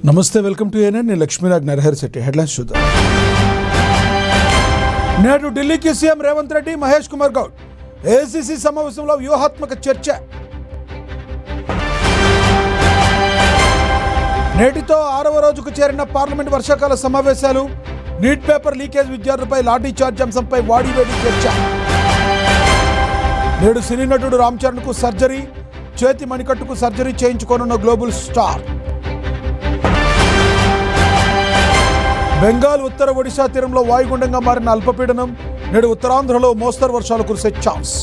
నమస్తే, welcome to ANN. నేను Lakshminag Narahari Shetty. Headlines చూద్దాం. నేడు ఢిల్లీకి సీఎం రేవంత్ రెడ్డి, మహేష్ కుమార్ గౌడ్ ఏఐసీసీ సమావేశంలో వ్యూహాత్మక చర్చ. నేటితో 6వ రోజుకు చేరిన పార్లమెంట్ వర్షాకాల సమావేశాలు. నీట్ పేపర్ లీకేజ్ విద్యార్థులపై లాఠీ చార్జ్ అంశంపై వాడివేడి చర్చ. నేడు సినీ నటుడు రామ్ చరణ్కు సర్జరీ. చేతి మణికట్టుకు సర్జరీ చేయించుకోనున్న గ్లోబల్ స్టార్. బెంగాల్ ఉత్తర ఒడిశా తీరంలో వాయుగుండంగా మారిన అల్పపీడనం. నేడు ఉత్తరాంధ్రలో మోస్తరు వర్షాలు కురిసే ఛాన్స్.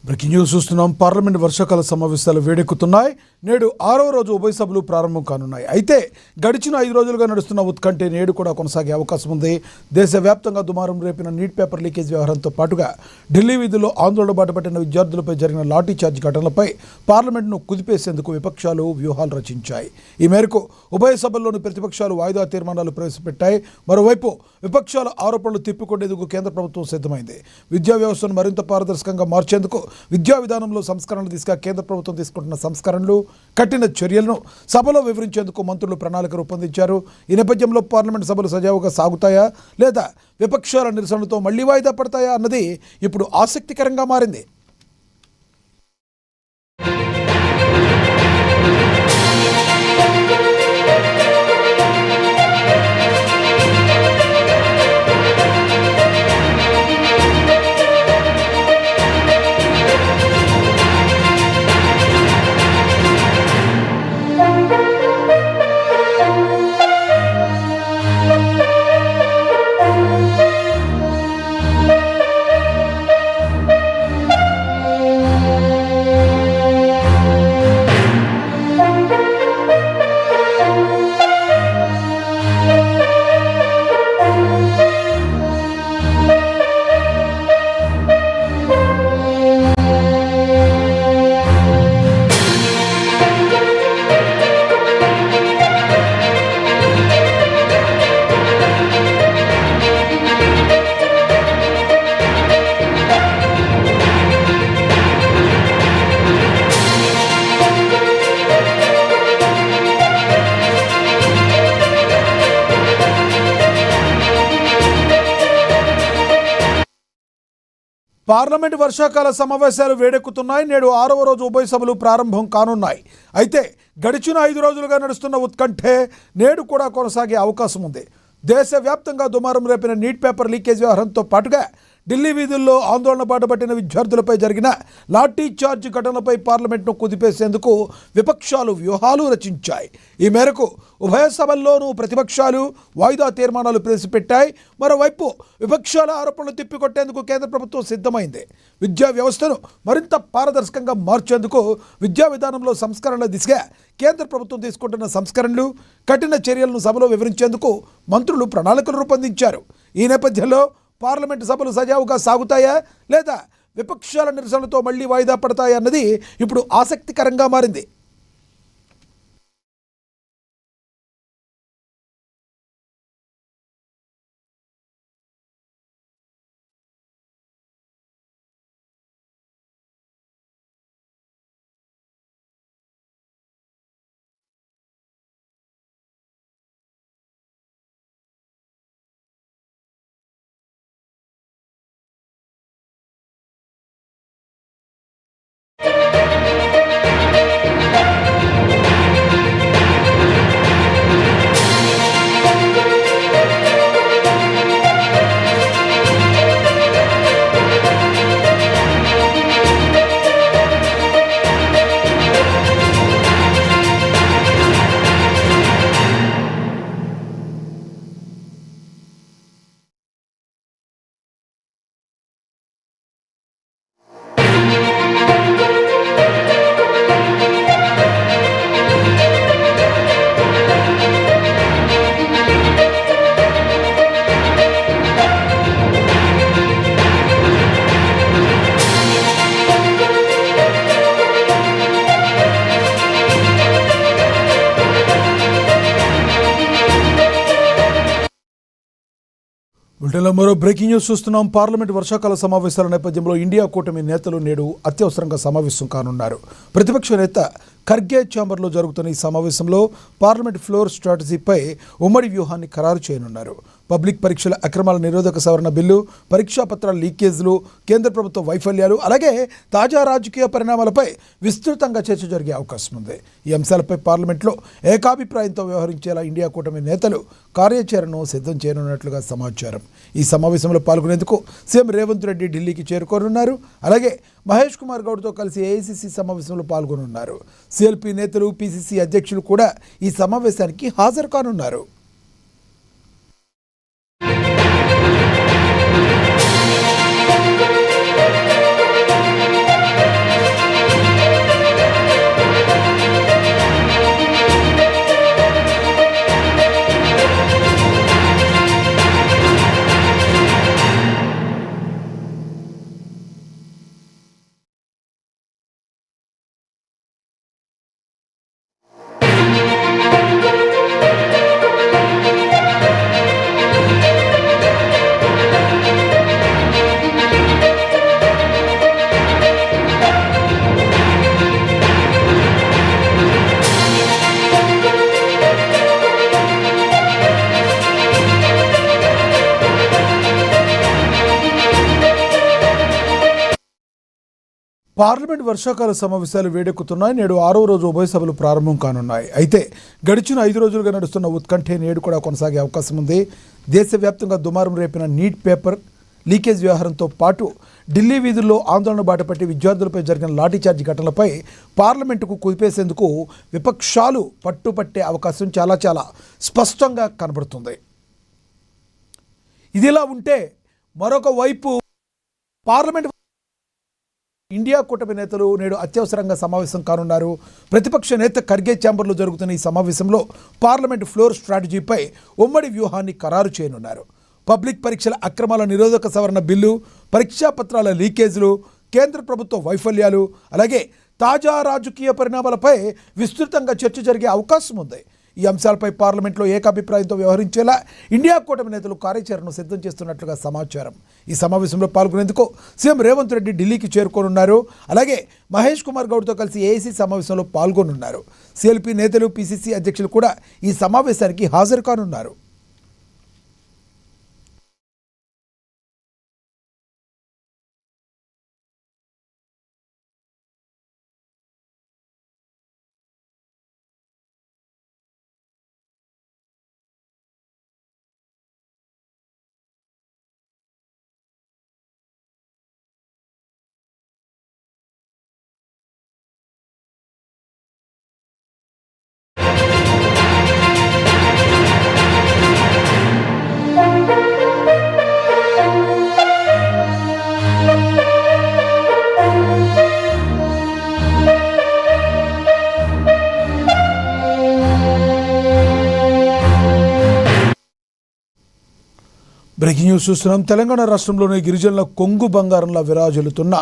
బ్రేకింగ్ న్యూస్ చూస్తున్నాం. పార్లమెంట్ వర్షాకాల సమావేశాలు వేడెక్కుతున్నాయి. నేడు 6వ రోజు ఉభయ సభలు ప్రారంభం కానున్నాయి. అయితే గడిచిన 5 రోజులుగా నడుస్తున్న ఉత్కంఠ నేడు కూడా కొనసాగే అవకాశం ఉంది. దేశవ్యాప్తంగా దుమారం రేపిన నీట్ పేపర్ లీకేజ్ వ్యవహారంతో పాటుగా ఢిల్లీ వీధుల్లో ఆందోళన బాటపట్టిన విద్యార్థులపై జరిగిన లాఠీ చార్జ్ ఘటనలపై పార్లమెంట్ను కుదిపేసేందుకు విపక్షాలు వ్యూహాలు రచించాయి. ఈ మేరకు ఉభయ సభల్లోని ప్రతిపక్షాలు వాయిదా తీర్మానాలు ప్రవేశపెట్టాయి. మరోవైపు విపక్షాల ఆరోపణలు తిప్పికొట్టేందుకు కేంద్ర ప్రభుత్వం సిద్ధమైంది. విద్యా వ్యవస్థను మరింత పారదర్శకంగా మార్చేందుకు విద్యా విధానంలో సంస్కరణలు దిశగా కేంద్ర ప్రభుత్వం తీసుకుంటున్న సంస్కరణలు, కఠిన చర్యలను సభలో వివరించేందుకు మంత్రులు ప్రణాళిక రూపొందించారు. ఈ నేపథ్యంలో పార్లమెంట్ సభలు సజావుగా సాగుతాయా లేదా విపక్షాల నిరసనలతో మళ్లీ వాయిదా పడతాయా అన్నది ఇప్పుడు ఆసక్తికరంగా మారింది. పార్లమెంట్ వర్షాకాల సమావేశాలు వేడెక్కుతున్నాయి. నేడు 6వ రోజు ఉభయ సభలు ప్రారంభం కానున్నాయి. అయితే గడిచిన 5 రోజులుగా నడుస్తున్న ఉత్కంఠే నేడు కూడా కొనసాగే అవకాశం ఉంది. దేశవ్యాప్తంగా దుమారం రేపిన నీట్ పేపర్ లీకేజ్ వ్యవహారంతో పాటుగా ఢిల్లీ వీధుల్లో ఆందోళన బాటపట్టిన విద్యార్థులపై జరిగిన లాఠీ చార్జ్ ఘటనలపై పార్లమెంట్ను కుదిపేసేందుకు విపక్షాలు వ్యూహాలు రచించాయి. ఈ మేరకు ఉభయ సభల్లోనూ ప్రతిపక్షాలు వాయిదా తీర్మానాలు ప్రవేశపెట్టాయి. మరోవైపు విపక్షాల ఆరోపణలు తిప్పికొట్టేందుకు కేంద్ర ప్రభుత్వం సిద్ధమైంది. విద్యా వ్యవస్థను మరింత పారదర్శకంగా మార్చేందుకు విద్యా విధానంలో సంస్కరణల దిశగా కేంద్ర ప్రభుత్వం తీసుకుంటున్న సంస్కరణలు, కఠిన చర్యలను సభలో వివరించేందుకు మంత్రులు ప్రణాళికలు రూపొందించారు. ఈ నేపథ్యంలో పార్లమెంటు సభలు సజావుగా సాగుతాయా లేదా విపక్షాల నిరసనలతో మళ్లీ వాయిదా పడతాయా అన్నది ఇప్పుడు ఆసక్తికరంగా మారింది. బులెటిన్లో మరో బ్రేకింగ్ న్యూస్ చూస్తున్నాం. పార్లమెంట్ వర్షాకాల సమావేశాల నేపథ్యంలో ఇండియా కూటమి నేతలు నేడు అత్యవసరంగా సమావేశం కానున్నారు. ప్రతిపక్ష నేత ఖర్గే ఛాంబర్లో జరుగుతున్న ఈ సమావేశంలో పార్లమెంట్ ఫ్లోర్ స్ట్రాటజీపై ఉమ్మడి వ్యూహాన్ని ఖరారు చేయనున్నారు. పబ్లిక్ పరీక్షల అక్రమాల నిరోధక సవరణ బిల్లు, పరీక్షా పత్రాల లీకేజ్లు, కేంద్ర ప్రభుత్వ వైఫల్యాలు, అలాగే తాజా రాజకీయ పరిణామాలపై విస్తృతంగా చర్చ జరిగే అవకాశం ఉంది. ఈ అంశాలపై పార్లమెంట్లో ఏకాభిప్రాయంతో వ్యవహరించేలా ఇండియా కూటమి నేతలు కార్యాచరణను సిద్ధం చేయనున్నట్లుగా సమాచారం. ఈ సమావేశంలో పాల్గొనేందుకు సీఎం రేవంత్ రెడ్డి ఢిల్లీకి చేరుకోనున్నారు. అలాగే మహేష్ కుమార్ గౌడ్తో కలిసి ఏఐసీసీ సమావేశంలో పాల్గొనున్నారు. సిఎల్పీ నేతలు, పీసీసీ అధ్యక్షులు కూడా ఈ సమావేశానికి హాజరు కానున్నారు. పార్లమెంట్ వర్షాకాల సమావేశాలు వేడెక్కుతున్నాయి. నేడు 6వ రోజు ఉభయ సభలు ప్రారంభం కానున్నాయి. అయితే గడిచిన 5 రోజులుగా నడుస్తున్న ఉత్కంఠ నేడు కూడా కొనసాగే అవకాశం ఉంది. దేశవ్యాప్తంగా దుమారం రేపిన నీట్ పేపర్ లీకేజ్ వ్యవహారంతో పాటు ఢిల్లీ వీధుల్లో ఆందోళన బాటపట్టి విద్యార్థులపై జరిగిన లాఠీచార్జి ఘటనలపై పార్లమెంటుకు కుదిపేసేందుకు విపక్షాలు పట్టుపట్టే అవకాశం చాలా స్పష్టంగా కనబడుతుంది. ఇదిలా ఉంటే మరొక వైపు పార్లమెంట్ ఇండియా కూటమి నేతలు నేడు అత్యవసరంగా సమావేశం కానున్నారు. ప్రతిపక్ష నేత ఖర్గే ఛాంబర్లో జరుగుతున్న ఈ సమావేశంలో పార్లమెంట్ ఫ్లోర్ స్ట్రాటజీపై ఉమ్మడి వ్యూహాన్ని ఖరారు చేయనున్నారు. పబ్లిక్ పరీక్షల అక్రమాల నిరోధక సవరణ బిల్లు, పరీక్షా పత్రాల లీకేజీలు, కేంద్ర ప్రభుత్వ వైఫల్యాలు, అలాగే తాజా రాజకీయ పరిణామాలపై విస్తృతంగా చర్చ జరిగే అవకాశం ఉంది. ఈ అంశాలపై పార్లమెంట్లో ఏకాభిప్రాయంతో వ్యవహరించేలా ఇండియా కూటమి నేతలు కార్యాచరణను సిద్ధం చేస్తున్నట్లుగా సమాచారం. ఈ సమావేశంలో పాల్గొనేందుకు సీఎం రేవంత్ రెడ్డి ఢిల్లీకి చేరుకోనున్నారు. అలాగే మహేష్ కుమార్ గౌడ్తో కలిసి ఏఐసీ సమావేశంలో పాల్గొనున్నారు. సిఎల్పీ నేతలు, పీసీసీ అధ్యక్షులు కూడా ఈ సమావేశానికి హాజరు కానున్నారు. బ్రేకింగ్ న్యూస్ చూస్తున్నాం. తెలంగాణ రాష్ట్రంలోని గిరిజనుల కొంగు బంగారంలా విరాజిల్లుతున్న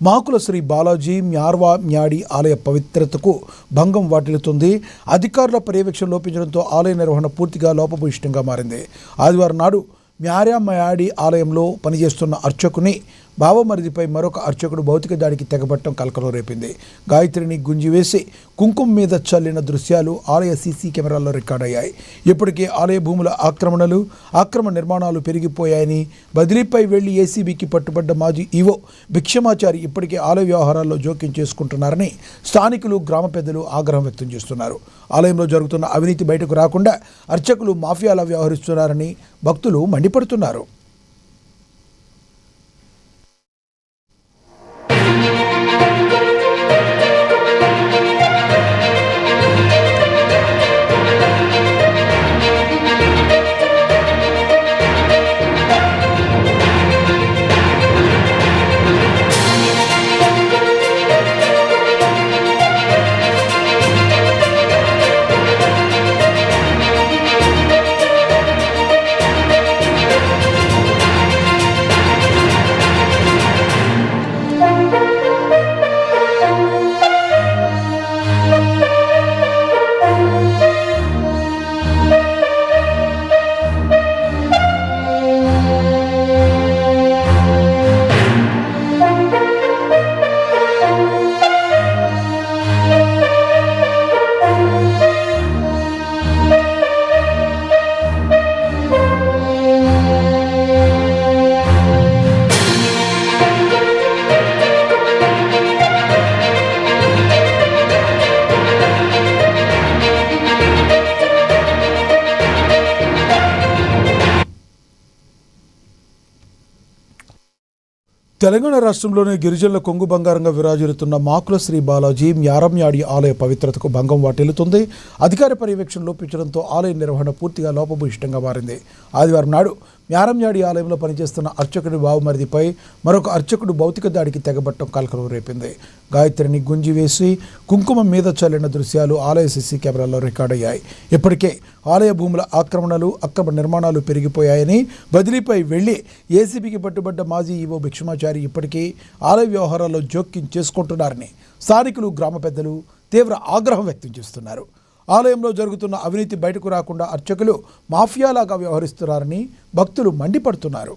మాకుల శ్రీ బాలాజీ మ్యార్వా మ్యాడి ఆలయ పవిత్రతకు భంగం వాటిల్లుతుంది. అధికారుల పర్యవేక్షణ లోపించడంతో ఆలయ నిర్వహణ పూర్తిగా లోపభూయిష్టంగా మారింది. ఆదివారం నాడు మ్యార్వా మ్యాడి ఆలయంలో పనిచేస్తున్న అర్చకుని బావమరిదిపై మరొక అర్చకుడు భౌతిక దాడికి తెగబట్టడం కలకలం రేపింది. గాయత్రిని గుంజివేసి కుంకుమ మీద చల్లిన దృశ్యాలు ఆలయ సీసీ కెమెరాల్లో రికార్డయ్యాయి. ఇప్పటికే ఆలయ భూముల అక్రమ నిర్మాణాలు పెరిగిపోయాయని బదిలీపై వెళ్లి ఏసీబీకి పట్టుబడ్డ మాజీ ఈవో భిక్షమాచారి ఇప్పటికే ఆలయ వ్యవహారాల్లో జోక్యం చేసుకుంటున్నారని స్థానికులు, గ్రామ పెద్దలు ఆగ్రహం వ్యక్తం చేస్తున్నారు. ఆలయంలో జరుగుతున్న అవినీతి బయటకు రాకుండా అర్చకులు మాఫియాలా వ్యవహరిస్తున్నారని భక్తులు మండిపడుతున్నారు. తెలంగాణ రాష్ట్రంలోని గిరిజనుల కొంగు బంగారంగా విరాజిల్లుతున్న మాకుల శ్రీ బాలాజీ మ్యారమ్యాడి ఆలయ పవిత్రతకు భంగం వాటిల్లుతుంది. అధికార పర్యవేక్షణ లోపించడంతో ఆలయ నిర్వహణ పూర్తిగా లోపభూయిష్టంగా మారింది. ఆదివారం నాడు మ్యారమ్యాడి ఆలయంలో పనిచేస్తున్న అర్చకుడి బావమరిదిపై మరొక అర్చకుడు భౌతిక దాడికి తెగబట్టడం కలకలం రేపింది. గాయత్రిని గుంజివేసి కుంకుమ మీద చల్లిన దృశ్యాలు ఆలయ సీసీ కెమెరాల్లో రికార్డయ్యాయి. ఇప్పటికే ఆలయ భూముల అక్రమ నిర్మాణాలు పెరిగిపోయాయని బదిలీపై వెళ్లి ఏసీబీకి పట్టుబడ్డ మాజీ ఈవో భిక్షమాచారి ఇప్పటికీ ఆలయ వ్యవహారాల్లో జోక్యం చేసుకుంటున్నారని స్థానికులు, గ్రామ పెద్దలు తీవ్ర ఆగ్రహం వ్యక్తం చేస్తున్నారు. ఆలయంలో జరుగుతున్న అవినీతి బయటకు రాకుండా అర్చకులు మాఫియాలాగా వ్యవహరిస్తున్నారని భక్తులు మండిపడుతున్నారు.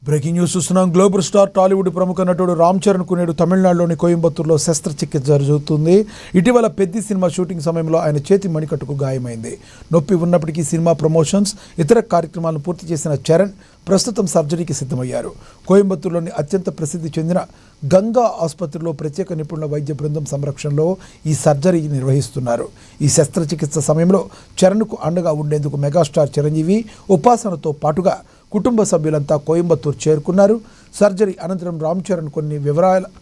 బ్రేకింగ్ న్యూస్ చూస్తున్నాం. గ్లోబల్ స్టార్ టాలీవుడ్ ప్రముఖ నటుడు రామ్ చరణ్ కు నేడు తమిళనాడులోని కోయంబత్తూరులో శస్త్రచికిత్స జరుగుతుంది. ఇటీవల పెద్ది సినిమా షూటింగ్ సమయంలో ఆయన చేతి మణికట్టుకు గాయమైంది. నొప్పి ఉన్నప్పటికీ సినిమా ప్రమోషన్స్, ఇతర కార్యక్రమాలను పూర్తి చేసిన చరణ్ ప్రస్తుతం సర్జరీకి సిద్ధమయ్యారు. కోయంబత్తూరులోని అత్యంత ప్రసిద్ధి చెందిన గంగా ఆసుపత్రిలో ప్రత్యేక నిపుణుల వైద్య బృందం సంరక్షణలో ఈ సర్జరీ నిర్వహిస్తున్నారు. ఈ శస్త్రచికిత్స సమయంలో చరణ్కు అండగా ఉండేందుకు మెగాస్టార్ చిరంజీవి, ఉపాసనతో పాటుగా కుటుంబ సభ్యులంతా కోయంబత్తూరు చేరుకున్నారు. సర్జరీ అనంతరం రామ్ చరణ్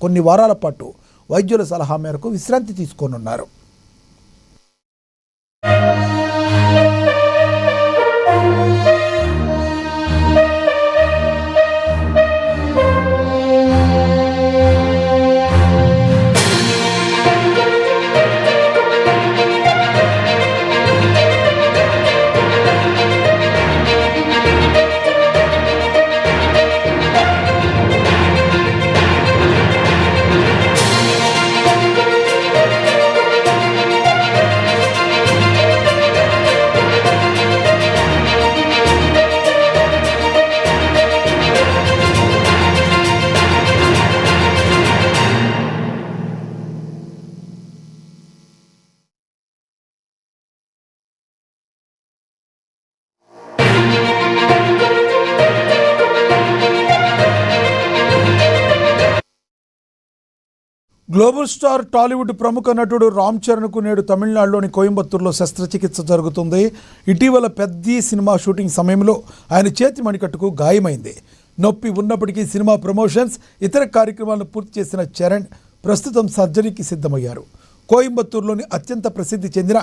కొన్ని వారాల పాటు వైద్యుల సలహా మేరకు విశ్రాంతి తీసుకోనున్నారు. గ్లోబల్ స్టార్ టాలీవుడ్ ప్రముఖ నటుడు రామ్ చరణ్కు నేడు తమిళనాడులోని కోయంబత్తూరులో శస్త్రచికిత్స జరుగుతుంది. ఇటీవల పెద్ద సినిమా షూటింగ్ సమయంలో ఆయన చేతి మణికట్టుకు గాయమైంది. నొప్పి ఉన్నప్పటికీ సినిమా ప్రమోషన్స్, ఇతర కార్యక్రమాలను పూర్తి చేసిన చరణ్ ప్రస్తుతం సర్జరీకి సిద్ధమయ్యారు. కోయంబత్తూరులోని అత్యంత ప్రసిద్ధి చెందిన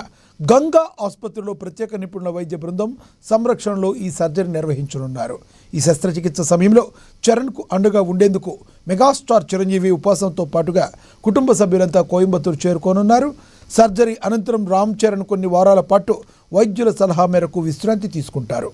గంగా ఆసుపత్రిలో ప్రత్యేక నిపుణుల వైద్య బృందం సంరక్షణలో ఈ సర్జరీ నిర్వహించనున్నారు. ఈ శస్త్రచికిత్స సమయంలో చరణ్కు అండగా ఉండేందుకు మెగాస్టార్ చిరంజీవి ఉపాసంతో పాటుగా కుటుంబ సభ్యులంతా కోయంబత్తూరు చేరుకోనున్నారు. సర్జరీ అనంతరం రామ్ చరణ్ కొన్ని వారాల పాటు వైద్యుల సలహా మేరకు విశ్రాంతి తీసుకుంటారు.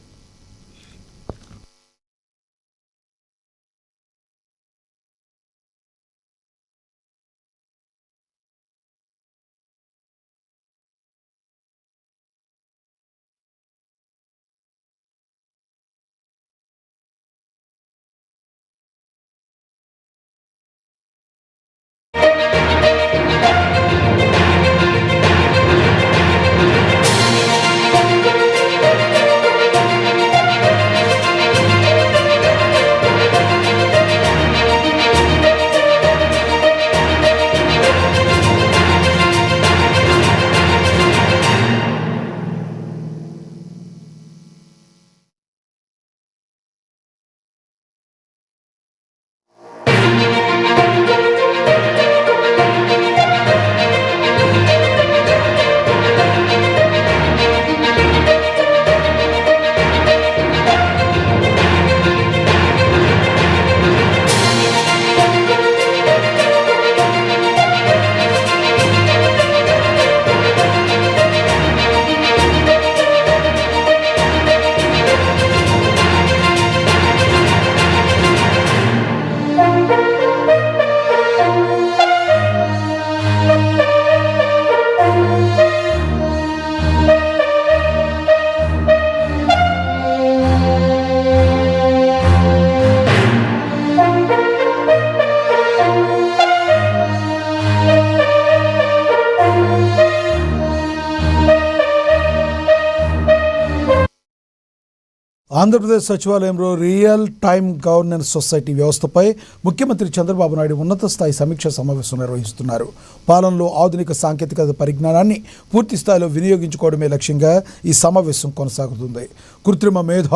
ఆంధ్రప్రదేశ్ సచివాలయంలో రియల్ టైమ్ గవర్నెన్స్ సొసైటీ వ్యవస్థపై ముఖ్యమంత్రి చంద్రబాబు నాయుడు ఉన్నత స్థాయి సమీక్ష సమావేశం నిర్వహిస్తున్నారు. పాలనలో ఆధునిక సాంకేతిక పరిజ్ఞానాన్ని పూర్తి స్థాయిలో వినియోగించుకోవడమే లక్ష్యంగా ఈ సమావేశం కొనసాగుతుంది. కృత్రిమ మేధ,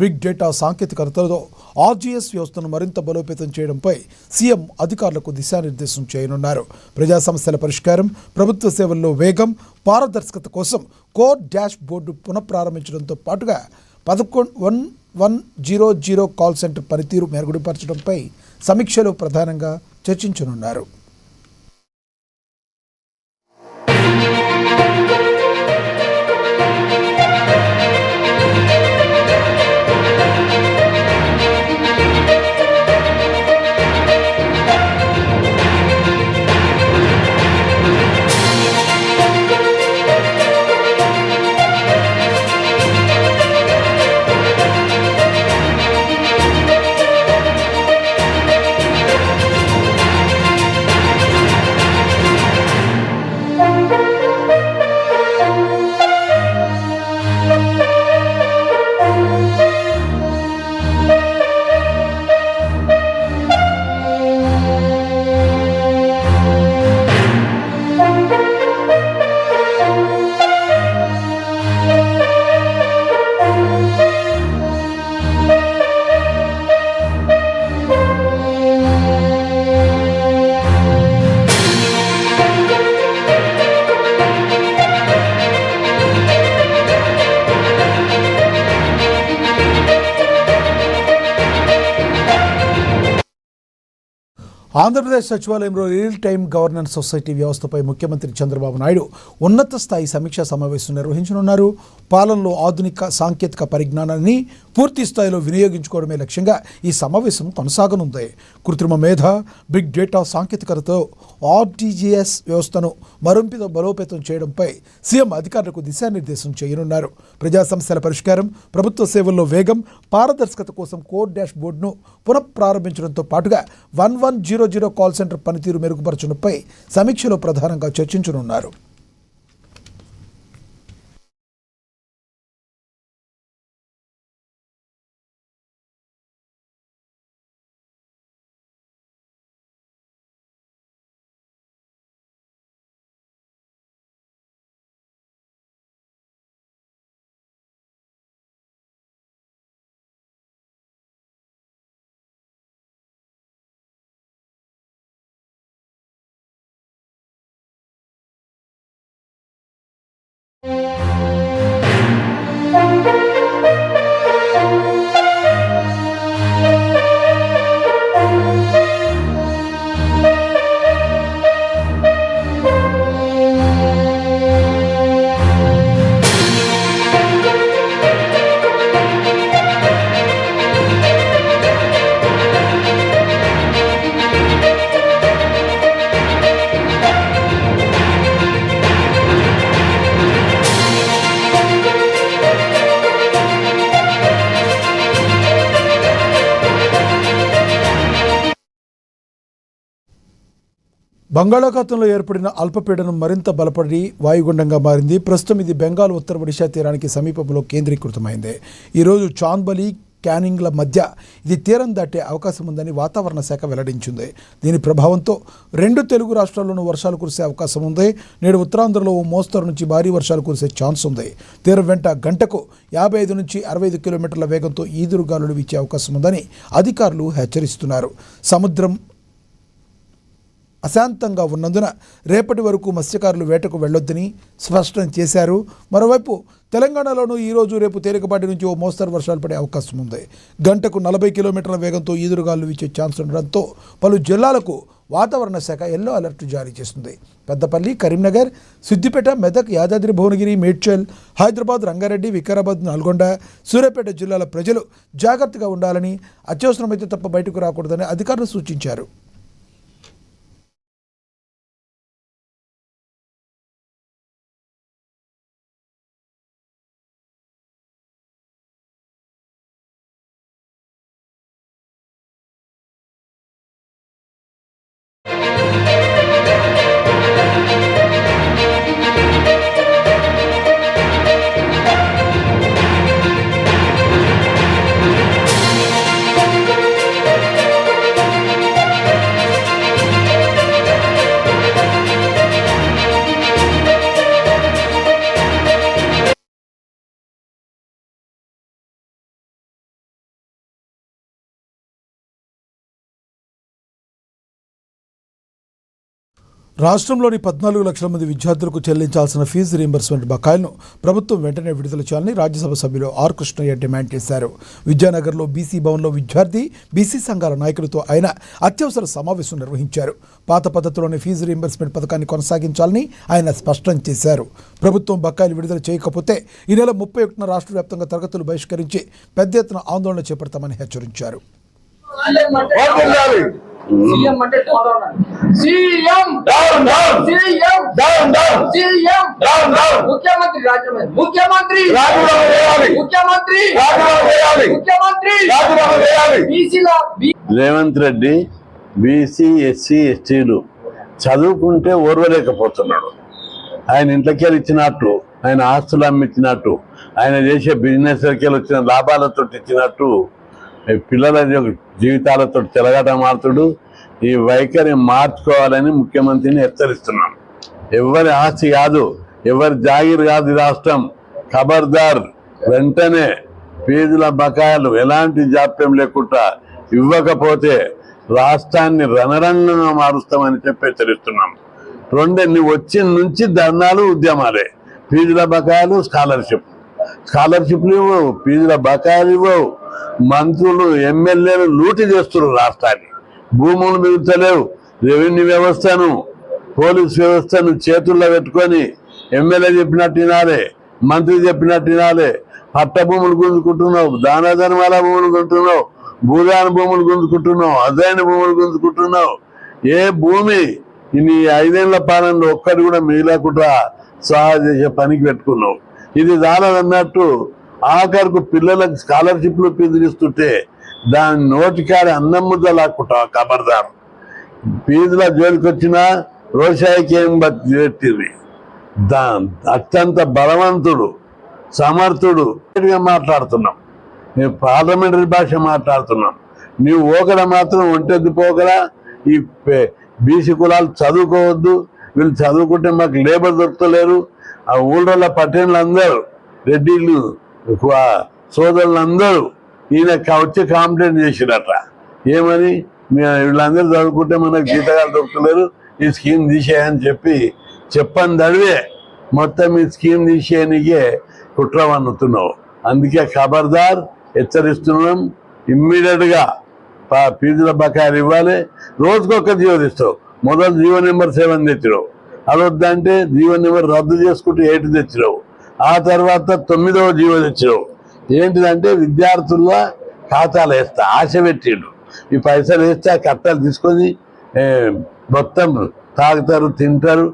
బిగ్ డేటా సాంకేతికతలతో ఆర్జీఎస్ వ్యవస్థను మరింత బలోపేతం చేయడంపై సీఎం అధికారులకు దిశానిర్దేశం చేయనున్నారు. ప్రజా సమస్యల పరిష్కారం, ప్రభుత్వ సేవల్లో వేగం, పారదర్శకత కోసం కోర్ డాష్ బోర్డు పునఃప్రారంభించడంతో పాటుగా 1100 కాల్ సెంటర్ పనితీరు మెరుగుపరచడంపై సమీక్షలో ప్రధానంగా చర్చించనున్నారు. ఆంధ్రప్రదేశ్ సచివాలయంలో రియల్ టైమ్ గవర్నెన్స్ సొసైటీ వ్యవస్థపై ముఖ్యమంత్రి చంద్రబాబు నాయుడు ఉన్నత స్థాయి సమీక్షా సమావేశం నిర్వహించనున్నారు. పాలనలో ఆధునిక సాంకేతిక పరిజ్ఞానాన్ని పూర్తి స్థాయిలో వినియోగించుకోవడమే లక్ష్యంగా ఈ సమావేశం కొనసాగనుంది. కృత్రిమ మేధ, బిగ్ డేటా సాంకేతికతతో ఆర్టీజీఎస్ వ్యవస్థను మరింత బలోపేతం చేయడంపై సీఎం అధికారులకు దిశానిర్దేశం చేయనున్నారు. ప్రజా సమస్యల పరిష్కారం, ప్రభుత్వ సేవల్లో వేగం, పారదర్శకత కోసం కోర్ డాష్ బోర్డును పునఃప్రారంభించడంతో పాటుగా 1100 కాల్ సెంటర్ పనితీరు మెరుగుపరచడంపై సమీక్షలో ప్రధానంగా చర్చించనున్నారు. బంగాళాఖాతంలో ఏర్పడిన అల్పపీడనం మరింత బలపడి వాయుగుండంగా మారింది. ప్రస్తుతం ఇది బెంగాల్ ఉత్తర ఒడిశా తీరానికి సమీపంలో కేంద్రీకృతమైంది. ఈరోజు చాంద్బలి, క్యానింగ్ల మధ్య ఇది తీరం దాటే అవకాశం ఉందని వాతావరణ శాఖ వెల్లడించింది. దీని ప్రభావంతో 2 తెలుగు రాష్ట్రాల్లోనూ వర్షాలు కురిసే అవకాశం ఉంది. నేడు ఉత్తరాంధ్రలో మోస్తరు నుంచి భారీ వర్షాలు కురిసే ఛాన్స్ ఉంది. తీరం వెంట గంటకు 55 నుంచి 65 కిలోమీటర్ల వేగంతో ఈదురుగాలులు వీచే అవకాశం ఉందని అధికారులు హెచ్చరిస్తున్నారు. సముద్రం అశాంతంగా ఉన్నందున రేపటి వరకు మత్స్యకారులు వేటకు వెళ్లొద్దని స్పష్టం చేశారు. మరోవైపు తెలంగాణలోనూ ఈరోజు రేపు తేలికపాటి నుంచి ఓ మోస్తరు వర్షాలు పడే అవకాశం ఉంది. గంటకు 40 కిలోమీటర్ల వేగంతో ఈదురుగాలు వీచే ఛాన్స్ ఉండడంతో పలు జిల్లాలకు వాతావరణ శాఖ ఎల్లో అలర్ట్ జారీ చేస్తుంది. పెద్దపల్లి, కరీంనగర్, సిద్దిపేట, మెదక్, యాదాద్రి భువనగిరి, మేడ్చల్, హైదరాబాద్, రంగారెడ్డి, వికారాబాద్, నల్గొండ, సూర్యాపేట జిల్లాల ప్రజలు జాగ్రత్తగా ఉండాలని, అత్యవసరమైతే తప్ప బయటకు రాకూడదని అధికారులు సూచించారు. రాష్ట్రంలోని 14 లక్షల మంది విద్యార్థులకు చెల్లించాల్సిన ఫీజు రీయింబర్స్మెంట్ బకాయిలను ప్రభుత్వం వెంటనే విడుదల చేయాలని రాజ్యసభ సభ్యులు ఆర్ కృష్ణయ్య డిమాండ్ చేశారు. విద్యానగర్లో బీసీ భవన్లో విద్యార్థి, బీసీ సంఘాల నాయకులతో ఆయన అత్యవసర సమావేశం నిర్వహించారు. పాత పద్ధతిలోని ఫీజు రీయింబర్స్మెంట్ పథకాన్ని కొనసాగించాలని ఆయన స్పష్టం చేశారు. ప్రభుత్వం బకాయిలు విడుదల చేయకపోతే ఈ నెల 31న రాష్ట్ర వ్యాప్తంగా తరగతులు బహిష్కరించి పెద్ద ఎత్తున ఆందోళన చేపడతామని హెచ్చరించారు. సీఎం అంటే CM down down CM down down CM down down ముఖ్యమంత్రి రాజీనామా ముఖ్యమంత్రి రాజీనామా చేయాలి ముఖ్యమంత్రి రాజీనామా చేయాలి ముఖ్యమంత్రి రాజీనామా చేయాలి బీసీల రేవంత్ రెడ్డి బీసీ, ఎస్సీ, ఎస్టీలు చదువుకుంటే ఓర్వలేకపోతున్నాడు. ఆయన ఇంట్లోకి ఇచ్చినట్టు, ఆయన ఆస్తులు అమ్మిచ్చినట్టు, ఆయన చేసే బిజినెస్లకి వచ్చిన లాభాలతో ఇచ్చినట్టు పిల్లల జీవితాలతో చెలగాటమాడుతుడు. ఈ వైఖరి మార్చుకోవాలని ముఖ్యమంత్రిని హెచ్చరిస్తున్నాం. ఎవరి ఆస్తి కాదు, ఎవరి జాగీర్ కాదు ఈ రాష్ట్రం. ఖబర్దార్, వెంటనే ఫీజుల బకాయిలు ఎలాంటి జాప్యం లేకుండా ఇవ్వకపోతే రాష్ట్రాన్ని రణరంగంగా మారుస్తామని చెప్పి హెచ్చరిస్తున్నాం. నువ్వు వచ్చిన నుంచి ధర్నాలు, ఉద్యమాలే. ఫీజుల బకాయిలు, స్కాలర్షిప్లు ఇవ్వవు, ఫీజుల బకాయిలు ఇవ్వవు. మంత్రులు, ఎమ్మెల్యేలు లూటి చేస్తున్నారు రాష్ట్రాన్ని. భూములు మిగులుతలేవు. రెవెన్యూ వ్యవస్థను, పోలీస్ వ్యవస్థను చేతుల్లో పెట్టుకొని ఎమ్మెల్యే చెప్పినట్టు వినాలే, మంత్రి చెప్పినట్టు వినాలే. పట్ట భూములు గుంజుకుంటున్నావు, దాన ధర్మాల భూములు కొంటున్నావు, భూదాన భూములు గుంజుకుంటున్నావు, అదైన భూములు గుంజుకుంటున్నావు. ఏ భూమి నీ 5 ఏళ్ల పాలనలో ఒక్కటి కూడా మిగిలకుండా సహాయం చేసే పనికి పెట్టుకున్నావు. ఇది చాలదన్నట్టు ఆఖరికి పిల్లలకు స్కాలర్షిప్లు ఫీజులు దాని నోటికాడి అన్నం ముద్ద లాక్కుంటావు. ఖబర్దార్, ఫీజుల జోలికి వచ్చినా రోషాయికి ఏం పెట్టింది. అత్యంత బలవంతుడు, సమర్థుడు మాట్లాడుతున్నాం. మేము పార్లమెంటరీ భాష మాట్లాడుతున్నాం. నీవు ఓకడ మాత్రం ఒంటెద్దు పోకడా. ఈ బీసీ కులాలు చదువుకోవద్దు, వీళ్ళు చదువుకుంటే మాకు లేబర్ దొరకలేరు. ఆ ఊళ్ళ పట్టణులందరూ, రెడ్డిళ్ళు సోదరులందరూ ఈయన వచ్చి కాంప్లైంట్ చేసిరట. ఏమని, వీళ్ళందరూ చదువుకుంటే మనకు జీతగాలు దొరకలేరు, ఈ స్కీమ్ తీసేయని చెప్పని దడివే మొత్తం ఈ స్కీమ్ తీసేయనికే కుట్ర వన్నుతున్నావు. అందుకే ఖబర్దార్, హెచ్చరిస్తున్నాం. ఇమ్మీడియట్గా ఫీజుల బకాయిలు ఇవ్వాలి. రోజుకొక జీవో తెస్తావు. మొదలు జీవో నెంబర్ 7 తెచ్చినావు, అదొద్దంటే జీవో నెంబర్ రద్దు చేసుకుంటూ 8 తెచ్చినావు. ఆ తర్వాత 9వ జీవో తెచ్చినావు. ఏంటిదంటే విద్యార్థుల ఖాతాలు వేస్తా ఆశ పెట్టిండు. ఈ పైసలు వేస్తే ఆ కట్టాలు తీసుకొని మొత్తం తాగుతారు, తింటారు.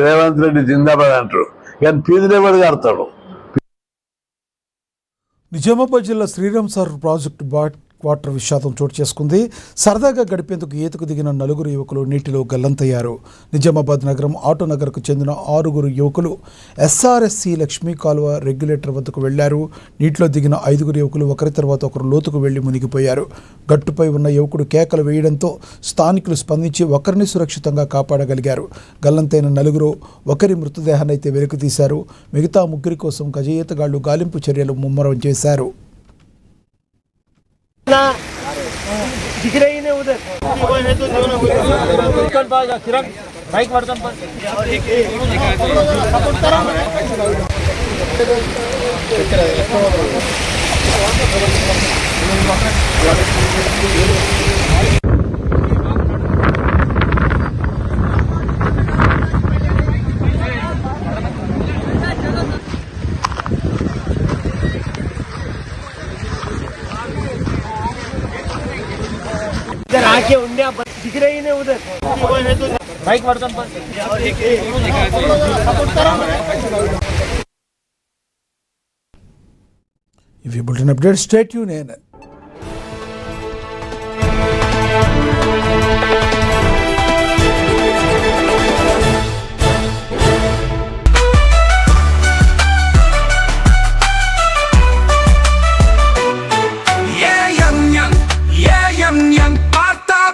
రేవంత్ రెడ్డి జిందాబాద్ అంటారు, కానీ ఫీజులు ఎవరు కడతాడు. నిజామాబాద్ జిల్లా శ్రీరామ్ సాగర్ ప్రాజెక్టు క్వార్టర్ విషాదం చోటు చేసుకుంది. సరదాగా గడిపేందుకు ఈతకు దిగిన నలుగురు యువకులు నీటిలో గల్లంతయ్యారు. నిజామాబాద్ నగరం ఆటో నగర్కు చెందిన 6 యువకులు ఎస్ఆర్ఎస్సి లక్ష్మీ కాలువ రెగ్యులేటర్ వద్దకు వెళ్లారు. నీటిలో దిగిన 5 యువకులు ఒకరి తర్వాత ఒకరు లోతుకు వెళ్లి మునిగిపోయారు. గట్టుపై ఉన్న యువకుడు కేకలు వేయడంతో స్థానికులు స్పందించి ఒకరిని సురక్షితంగా కాపాడగలిగారు. గల్లంతైన నలుగురు ఒకరి మృతదేహాన్ని అయితే వెలికితీశారు. మిగతా 3 కోసం గజ ఈతగాళ్లు గాలింపు చర్యలు ముమ్మరం చేశారు. दिख रही नहीं उधर बाइक वर्तन पर इधर आके उन्हें दिख रही नहीं उधर बाइक वर्तन पर ఇవి బులెటిన్ అప్డేట్. Stay tune.